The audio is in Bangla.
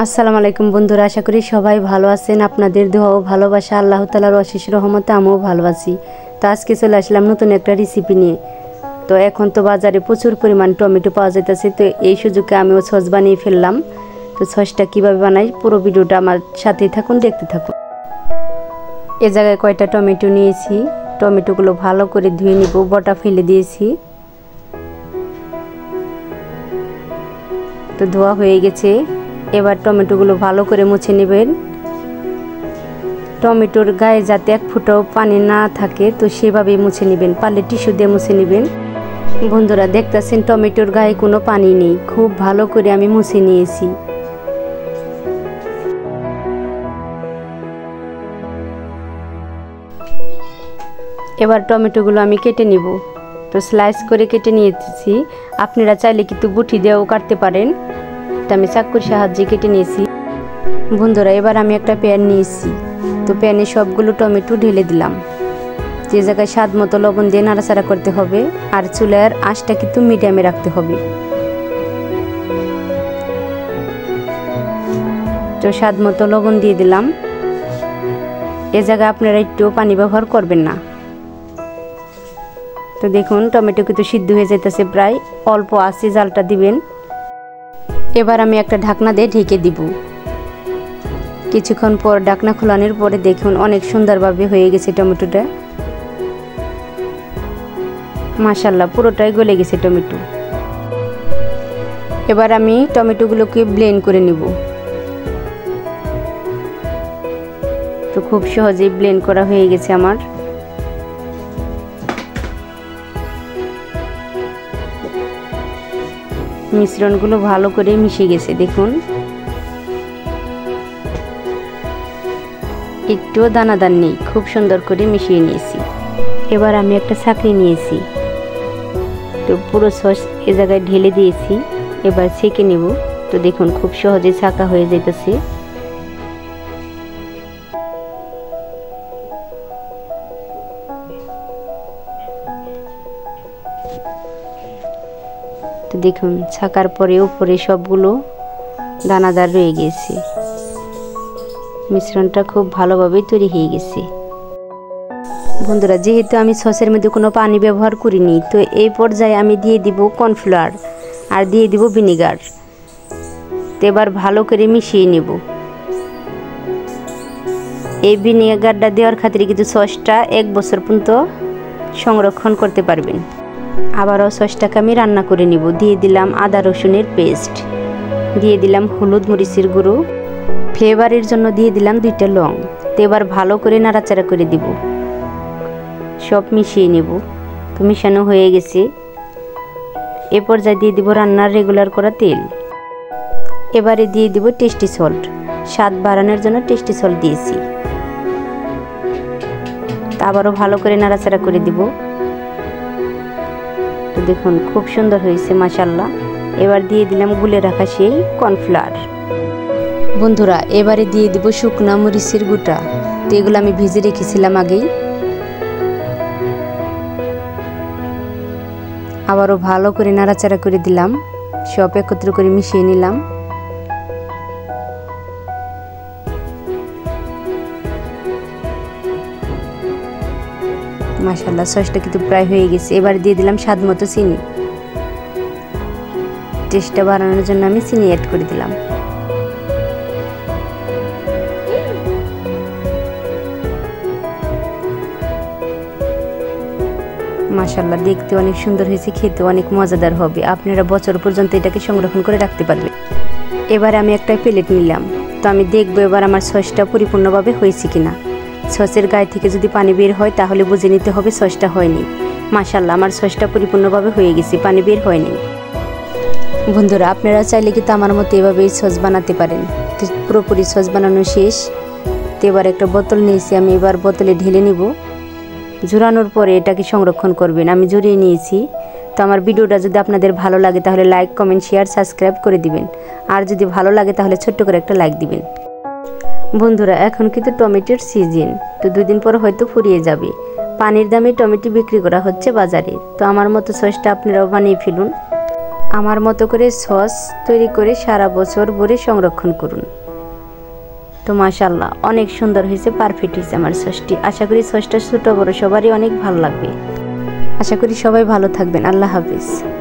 আসসালামু আলাইকুম বন্ধুরা, আশা করি সবাই ভালো আছেন। আপনাদের দোয়া ও ভালোবাসা আল্লাহ তাআলার অশেষ রহমতে আমিও ভালো আছি। তো আজকে চলে আসলাম নতুন একটা রেসিপি নিয়ে। তো এখন তো বাজারে প্রচুর পরিমাণ টমেটো পাওয়া যাইতেছে, তো এই সুযোগে আমিও সস বানিয়ে ফেললাম। তো সসটা কীভাবে বানাই পুরো ভিডিওটা আমার সাথেই থাকুন, দেখতে থাকুন। এ জায়গায় কয়টা টমেটো নিয়েছি, টমেটোগুলো ভালো করে ধুয়ে নিব, বটা ফেলে দিয়েছি। তো ধোয়া হয়ে গেছে, এবার টমেটোগুলো ভালো করে মুছে নেবেন। টমেটোর গায়ে যাতে এক ফোঁটাও পানি না থাকে, তো সেভাবেই মুছে নেবেন, পারলে টিস্যু দিয়ে মুছে নেবেন। বন্ধুরা দেখতেছেন টমেটোর গায়ে কোনো পানি নেই, খুব ভালো করে আমি মুছে নিয়েছি। এবার টমেটোগুলো আমি কেটে নিব। তো স্লাইস করে কেটে নিয়েছি, আপনারা চাইলে কিন্তু গুটি দিয়েও কাটতে পারেন। তো আমি চাকুর সাহায্যে কেটে নিয়েছি। বন্ধুরা এবার আমি একটা প্যান নিয়েছি, তো প্যানে সবগুলো টমেটো ঢেলে দিলাম। যে জায়গায় স্বাদ মতো লবণ দিয়ে নাড়াচাড়া করতে হবে, আর চুলার আঁচটা কিন্তু মিডিয়ামে রাখতে হবে। তো স্বাদ মতো লবণ দিয়ে দিলাম। এ জায়গায় আপনারা একটু পানি ব্যবহার করবেন না। তো দেখুন টমেটো কিন্তু সিদ্ধ হয়ে যাইতেছে, প্রায় অল্প আঁচে জালটা দিবেন। এবার আমি একটা ঢাকনা দিয়ে ঢেকে দিব। কিছুক্ষণ পর ঢাকনা খোলানোর পরে দেখুন অনেক সুন্দরভাবে হয়ে গেছে টমেটোটা। মাশাআল্লাহ পুরোটাই গলে গেছে টমেটো। এবার আমি টমেটোগুলোকে ব্লেন্ড করে নিব। তো খুব সহজেই ব্লেন্ড করা হয়ে গেছে আমার। মিশ্রণগুলো ভালো করে মিশে গেছে, দেখুন একটুও দানাদার নেই, খুব সুন্দর করে মিশিয়ে নিয়েছি। এবার আমি একটা ছাঁকনি নিয়েছি, তো পুরো সস এ জায়গায় ঢেলে দিয়েছি। এবার ছেঁকে নেব। তো দেখুন খুব সহজে ছাঁকা হয়ে যাইতেছে। তো দেখুন ছাকার পরে উপরে সবগুলো দানাদার রয়ে গেছে। মিশ্রণটা খুব ভালোভাবে তৈরি হয়ে গেছে। বন্ধুরা যেহেতু আমি সসের মধ্যে কোনো পানি ব্যবহার করিনি, তো এই পর্যায়ে আমি দিয়ে দিব কর্নফ্লাওয়ার আর দিয়ে দিব ভিনেগার। তো এবার ভালো করে মিশিয়ে নেব। এই ভিনেগারটা দেওয়ার খাতিরে কিন্তু সসটা 1 বছর পর্যন্ত সংরক্ষণ করতে পারবেন। আবারও সসটাকে আমি রান্না করে নিব। দিয়ে দিলাম আদা রসুনের পেস্ট, দিয়ে দিলাম হলুদ মরিচের গুঁড়ো, ফ্লেভারের জন্য দিয়ে দিলাম 2টা লং। তো এবার ভালো করে নাড়াচাড়া করে দিব, সব মিশিয়ে নেব। তো মিশানো হয়ে গেছে। এ পর্যায়ে দিয়ে দিব রান্নার রেগুলার করা তেল। এবারে দিয়ে দিব টেস্টি সল্ট, স্বাদ বাড়ানোর জন্য টেস্টি সল্ট দিয়েছি। তা আবারও ভালো করে নাড়াচাড়া করে দিব। তো দেখুন খুব সুন্দর হয়েছে মাশাআল্লাহ। এবার দিয়ে দিলাম গুলে রাখা সেই কর্নফ্লাওয়ার। বন্ধুরা এবারে দিয়ে দিব শুকনা মরিচের গুঁটা। তো এগুলো আমি ভিজে রেখেছিলাম আগেই। আবারও ভালো করে নাড়াচাড়া করে দিলাম, সব একত্র করে মিশিয়ে নিলাম। মাশাআল্লাহ সসটা কিন্তু প্রায় হয়ে গেছে। এবার দিয়ে দিলাম স্বাদ মতো চিনি। টেস্টটা বাড়ানোর জন্য আমি চিনি অ্যাড করে দিলাম। মাশাআল্লাহ দেখতে অনেক সুন্দর হয়েছে, খেতে অনেক মজাদার হবে। আপনারা বছর পর্যন্ত এটাকে সংরক্ষণ করে রাখতে পারবেন। এবার আমি একটা প্লেট নিলাম। তো আমি দেখবো এবার আমার সসটা পরিপূর্ণভাবে হয়েছে কিনা। সসের গায়ে থেকে যদি পানি বের হয় তাহলে বুঝে নিতে হবে সসটা হয়নি। মাশাআল্লাহ আমার সসটা পরিপূর্ণভাবে হয়ে গেছে, পানি বের হয়নি। বন্ধুরা আপনারা চাইলে কিন্তু আমার মতো এভাবেই সস বানাতে পারেন। তো পুরোপুরি সস বানানো শেষ। তো এবার একটা বোতল নিয়েছি, আমি এবার বোতলে ঢেলে নিব। ঝরানোর পরে এটাকে সংরক্ষণ করবেন। আমি ঝরিয়ে নিয়েছি। তো আমার ভিডিওটা যদি আপনাদের ভালো লাগে তাহলে লাইক কমেন্ট শেয়ার সাবস্ক্রাইব করে দিবেন, আর যদি ভালো লাগে তাহলে ছোট্ট করে একটা লাইক দিবেন। বন্ধুরা এখন কিন্তু টমেটোর সিজন, তো 2 দিন পর হয়তো ফুরিয়ে যাবে। পানির দামে টমেটো বিক্রি করা হচ্ছে বাজারে। তো আমার মতো সসটা আপনারাও বানিয়ে ফেলুন। আমার মতো করে সস তৈরি করে সারা বছর ভরে সংরক্ষণ করুন। তো মাশাআল্লাহ অনেক সুন্দর হয়েছে, পারফেক্ট হয়েছে আমার সসটি। আশা করি সসটা ছোট বড় সবারই অনেক ভালো লাগবে। আশা করি সবাই ভালো থাকবেন। আল্লাহ হাফেজ।